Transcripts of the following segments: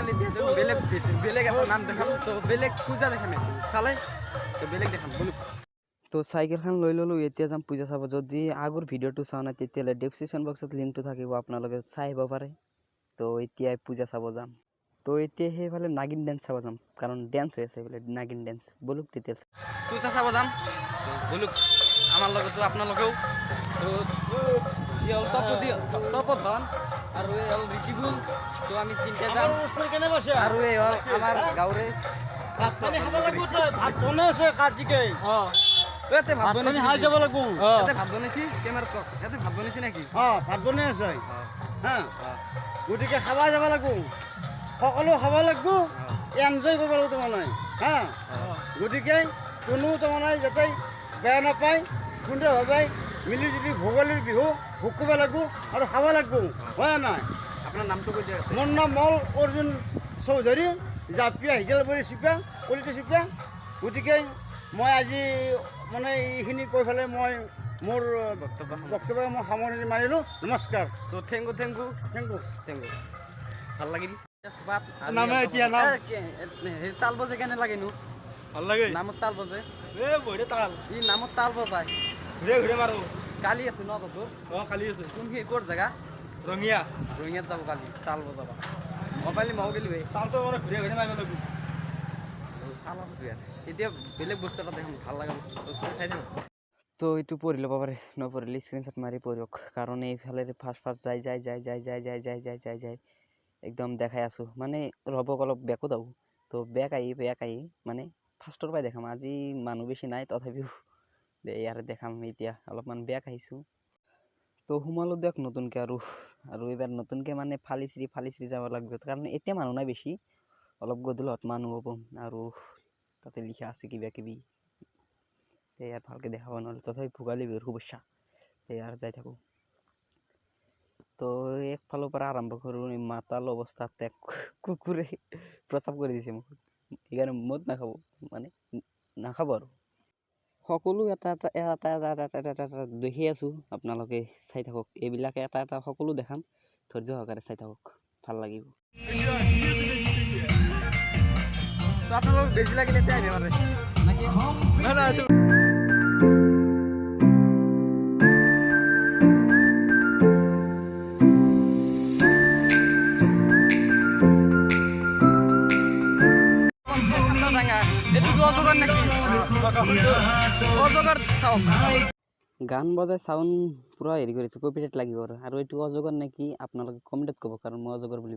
খালি দিয়ে বেলেগ বেলেগ একটা নাম দেখাম তো বেলেগ পূজা দেখাম চালে তো বেলেগ দেখাম বলুক তো চাইকেলখন লৈ ল'লোঁ এতিয়া যাম পূজা চাব যদি আগৰ ভিডিঅ'টো চাওঁ নাই তেতিয়াহ'লে ডেছক্ৰিপশ্যন বক্সত লিংকটো থাকিব আপোনালোকে চাই আহিব পাৰে তো এতিয়া পূজা চাব যাম তো এতিয়া সেইফালে নাগিন ডেন্স চাব যাম কাৰণ ডেন্স হৈ আছে সেইফালে নাগিন ডেন্স বলুক তেতিয়া পূজা চাব যাম বলুক আমাৰ লগতো আপোনালোকেও তপধন আৰু এই হ'ল ৰিকিবুল তো আমি তিনিটা যাম আৰু এই হ'ল আমাৰ গাঁৱৰে ভাত বনাইছে কাৰ্তিকেই ইয়াতে ভাত বনাইছে হাই যাব লাগিব ইয়াতে ভাত বনাইছি কেমেৰাত কওক ইয়াতে ভাত বনাইছে নেকি ভাত বনাই আছে হা গতিকে খাব যাব লাগিব সকলো খাব লাগিব এনজয় কৰিব লাগিব তাৰমানে হা গতিকে কোনো তাৰমানে যাতে বেয়া নাপায় সুন্দৰভাৱে মিলি জুলি ভোগালীৰ বিহু ভোগ কৰিব লাগিব আৰু খাব লাগিব হয় নাই আপোনাৰ নামটো কৈ দিয়ক মোৰ নাম মল অৰ্জুন চৌধুৰী জাপিয়া হিজালবাৰী চিপা কলিতা চিপা গতিকে মই আজি মানে এইখিনি কৈ পেলাই মই মোৰ বক্তব্য মই সামৰণি মাৰিলোঁ নমস্কাৰ তো থেংক ইউ ভাল লাগিল তাল বজে কেনে লাগেনো ভাল লাগে নামত তাল বজে তাল ই নামত তাল বজায় ঘূৰে মাৰো কালি আছে ন তোৰ কালি আছে কোনখিনি ক'ৰ জেগা ৰঙিয়াত যাব কালি তাল বজাবা মই কালি ময়ো গেলোঁ তালটো মানে ঘূৰে মাৰিব লাগিব চাল আছোঁ এতিয়া বেলেগ বস্তু এটা দেখাম ভাল লগা বস্তু চাই থাকোঁ তো এইটো পঢ়ি ল'ব পাৰে নপঢ়িলে স্ক্ৰীনশ্বট মাৰি পঢ়ক কাৰণ এইফালে ফাৰ্ষ্ট যায় একদম দেখাই আছোঁ মানে ৰ'বক অলপ বেকো দাওঁ তো বেক আহি মানে ফাৰ্ষ্টৰ পৰাই দেখাম আজি মানুহ বেছি নাই তথাপিও ইয়াৰে দেখাম এতিয়া অলপমান বেক আহিছোঁ তো সোমালোঁ দিয়ক নতুনকৈ আৰু এইবাৰ নতুনকৈ মানে ফালি চিৰি যাব লাগিব কাৰণ এতিয়া মানুহ নাই বেছি অলপ গধূলত মানুহ হ'ব আৰু তাতে লিখা আছে কিবা কিবি ইয়াত ভালকৈ দেখাব নোৱাৰিলোঁ তথাপি ভোগালী বিহুৰ শুভেচ্ছা ইয়াৰ যাই থাকোঁ তো একফালৰ পৰা আৰম্ভ কৰোঁ মাতাল অৱস্থাত এক কুকুৰে প্ৰস্ৰাৱ কৰি দিছে মোক সেইকাৰণে মদ নাখাব মানে নাখাব আৰু সকলো এটা দেখি আছোঁ আপোনালোকে চাই থাকক এইবিলাকে এটা সকলো দেখাম ধৈৰ্য সহকাৰে চাই থাকক ভাল লাগিব আপোনালোক বেছি লাগিলে এতিয়া আহিব পাৰে গান বজাই চাউণ্ড পুৰা হেৰি কৰিছে কপিৰাইট লাগিব আৰু এইটো অজগৰ নেকি আপোনালোকে কমেণ্টত ক'ব কাৰণ মই অজগৰ বুলি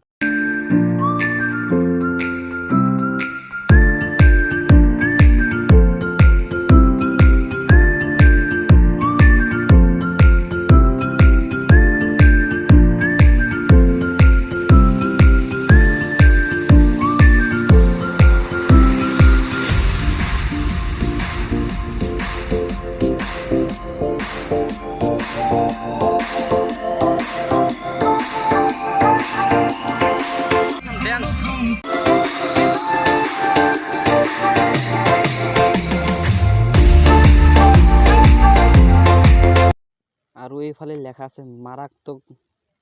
আৰু এইফালে লেখা আছে মাৰাত্মক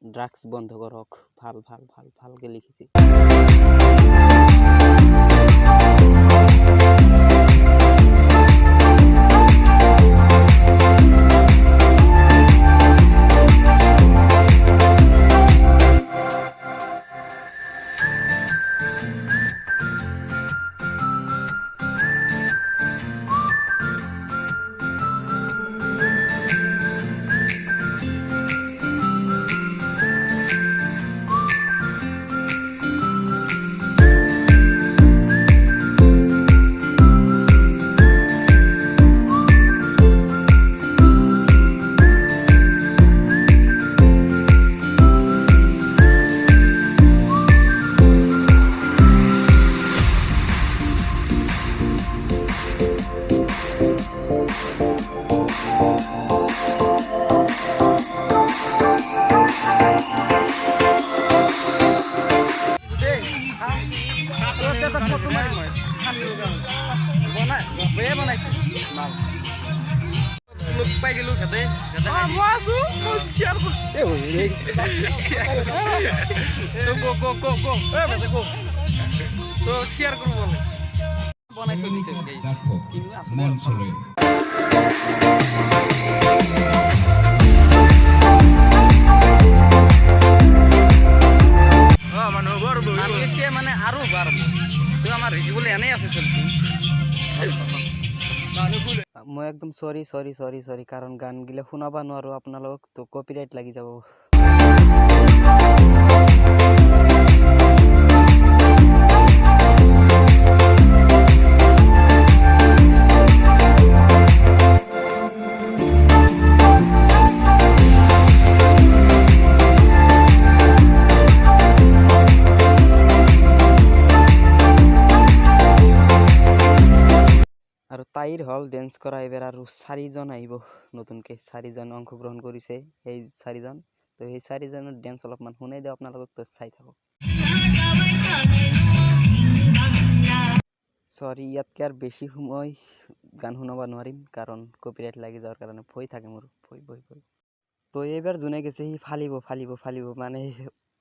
ড্ৰাগছ বন্ধ কৰক ভালকৈ লিখিছে পাই গেলো খেতে খেতে মই আছো মই চিয়াৰ তো কো বেটা কো তো শেয়াৰ কৰব বলে বনাই থৈ দিছে গাইস কিন্তু আসলে এতিয়া মানে আৰু বাৰ তো আমাৰ ৰিডিবলে এনেই আছে চলটো মই একদম সৰি কাৰণ গান গিলা শুনাবা নোৱাৰো আপোনালোক তো কপিৰাইট লাগি যাব আৰু তাইৰ হল ডেন্স কৰা এবাৰ আৰু 4 জন আহিব নতুনকে 4 জন অংশগ্ৰহণ কৰিছে এই 4 জন তো এই 4 জনৰ ডেন্স অলপমান শুনাই দিও আপোনালোকক তো চাই থাকক সৰি ইয়াতকে আৰ বেশি সময় গান শুনাব নোৱাৰিম কাৰণ কপিৰাইট লাগি যাওয়াৰ কাৰণে ভয় থাকে মোৰ ভয় তো এইবাৰ যোনে গেছে সি ফালিব মানে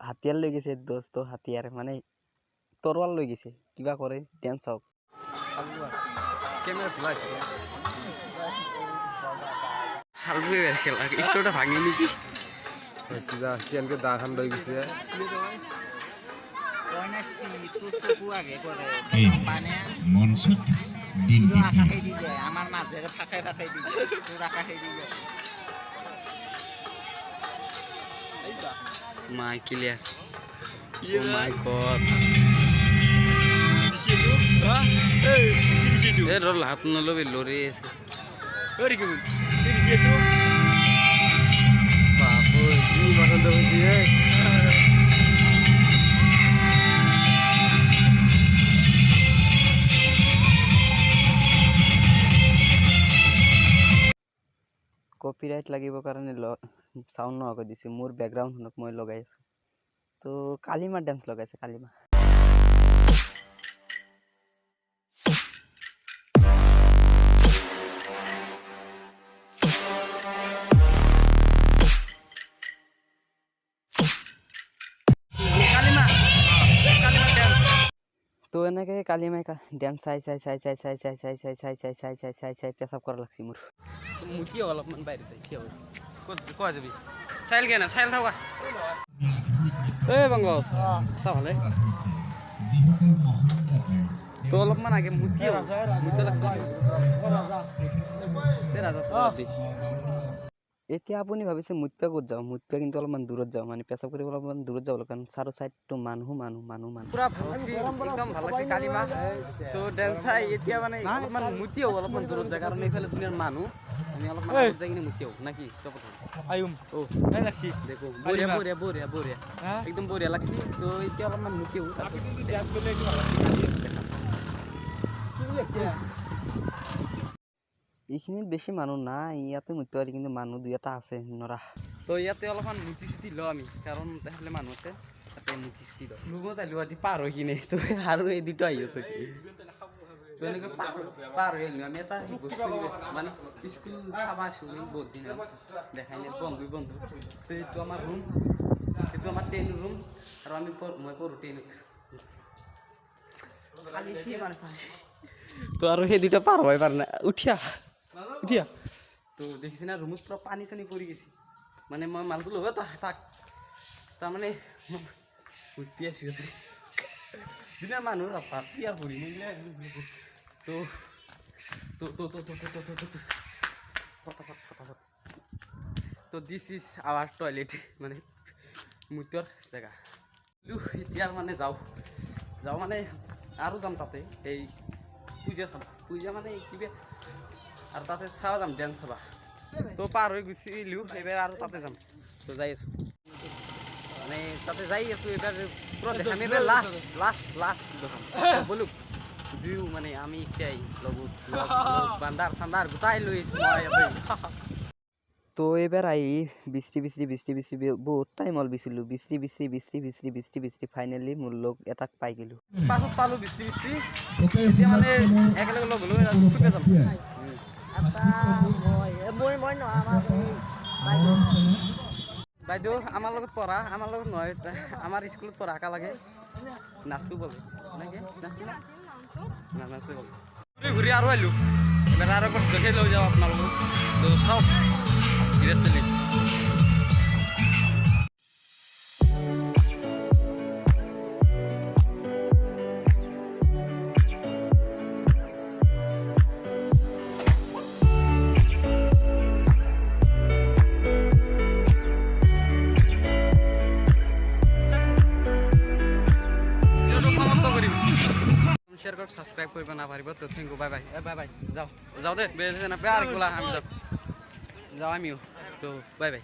হাতিয়াৰ লৈ গেছে দোস্ত হাতিয়াৰ মানে তৰোয়াল লৈ গেছে কিবা কৰে ডেন্স হওক ক্যামেরা খোলা আছে হালবু এর খেলা স্টোরটা ভাঙি নাকি সিজা কিয়ানকে দা খান লৈ গিছে মনসুত দিন আকাশে দি যায় আমার মাঝেরে ফাঁকাই দি যায় তোর আকাশে দি যায় মাই ক্লিয়ার ও মাই গড এ রোল হাত নলবে লরে আছে ওরে কি বল সিরিয়াস তো বাবু কি বারণ হইছে কপিরাইট লাগিব কাৰণে সাউন্ড নক দিছে মোৰ ব্যাকগ্রাউন্ড হনক মই লগাই আছো তো কালিমা ডান্স লগাইছে কালিমা তো এনেকে কালিমাই ডান্স চাই পেছাব কৰা লাগছি মোৰ মুখি অলপমান বাইরে যাই কি হবে কয় যাবি চাইল কেনা চাইল থাকা এ বাংগস চা ভালে তো অলপমান আগে মুখি লাগছে এতিয়া আপুনি ভাবিছে মুতপে ক'ত যাওঁ মুতপে কিন্তু অলপমান দূৰত যাওঁ মানে পেছাব কৰিব অলপমান দূৰত যাব কাৰণ চাৰো সাইডটো মানুহ পুৰা ভাল লাগছে একদম ভাল লাগছে কালিমা তো ডেন্স চাই এতিয়া মানে অলপমান মুতি হ'ব অলপমান দূৰত যায় কাৰণ এইফালে দুনিয়াৰ মানুহ আমি অলপমান দূৰত যাই কিনে মুতি হ'ব নাকি আয়ুম ও এই লাগছি দেখো বঢ়িয়া একদম বঢ়িয়া লাগছে তো এতিয়া অলপমান মুতি হ'ব এইখিনিত বেছি মানুহ নাই ইয়াতে মুতিব পাৰি কিন্তু মানুহ দুই এটা আছে নৰা তো ইয়াতে অলপমান মুতি চুতি লওঁ আমি কাৰণ তাহলে মানুহ আছে তাতে মুতি চুতি লওঁ লুগত আহিলো আজি পাৰ হৈ কিনে তো আৰু এই দুটো আহি আছে তো এনেকৈ পাৰ হৈ আহিলো আমি এটা বস্তু মানে স্কুল চাবা আছো বহুত দিন দেখাই নাই বন্ধু তো এইটো আমাৰ ৰুম এইটো আমাৰ 10 ৰুম আৰু আমি মই পঢ়ো 10ত খালি সি মানে তো আৰু সেই দুটা পাৰ হৈ পাৰ না উঠিয়া তো দেখিছে না রুমত পুরো পানি চানি পড়ি গেছি মানে মই মালটো লব তাক তার মানে পিয়াছি দিনা মানুষ রাস্তা পিয়ার পড়ি তো ফটাফট তো দিস ইজ আওয়ার টয়লেট মানে মুতর জায়গা এতিয়া মানে যাও মানে আৰু যাম তাতে এই পূজা মানে কিবা আর তাতে চাওয়া যাম ড্যান্স চাবা তো পার হয়ে গুছিলো এবার আর তাতে যাম তো যাই আছো মানে তাতে যাই আছো এবার পুরো দেখাম এবার লাস্ট দেখাম বলুক ভিউ মানে আমি একটাই লগত বান্দার সান্দার গোটাই লৈ আছো মই তো এবার আই বৃষ্টি বহুত টাইম হল বিছিলো বৃষ্টি ফাইনালি মোৰ লগ এটাক পাই গেলো পাছত পালো বৃষ্টি এতিয়া মানে একেলগে লগ হলো ফুটবে যাম বাইদেউ আমাৰ লগত পঢ়া আমাৰ লগত নহয় আমাৰ স্কুলত পঢ়া একা লাগে নাচবো বলে নাকি নাচবো না নাচে বলে ঘূৰি আৰু আহিলোঁ এবাৰ আৰু দেখি লৈ যাওঁ আপোনালোকক তো চাওক গৃহস্থলী शेयर कर सब्सक्राइब कर ना पारिबो तो thank you bye bye bye bye जाओ जाओ दे बेसे ना प्यार कोला हम जाओ आमियो तो बाय बाय।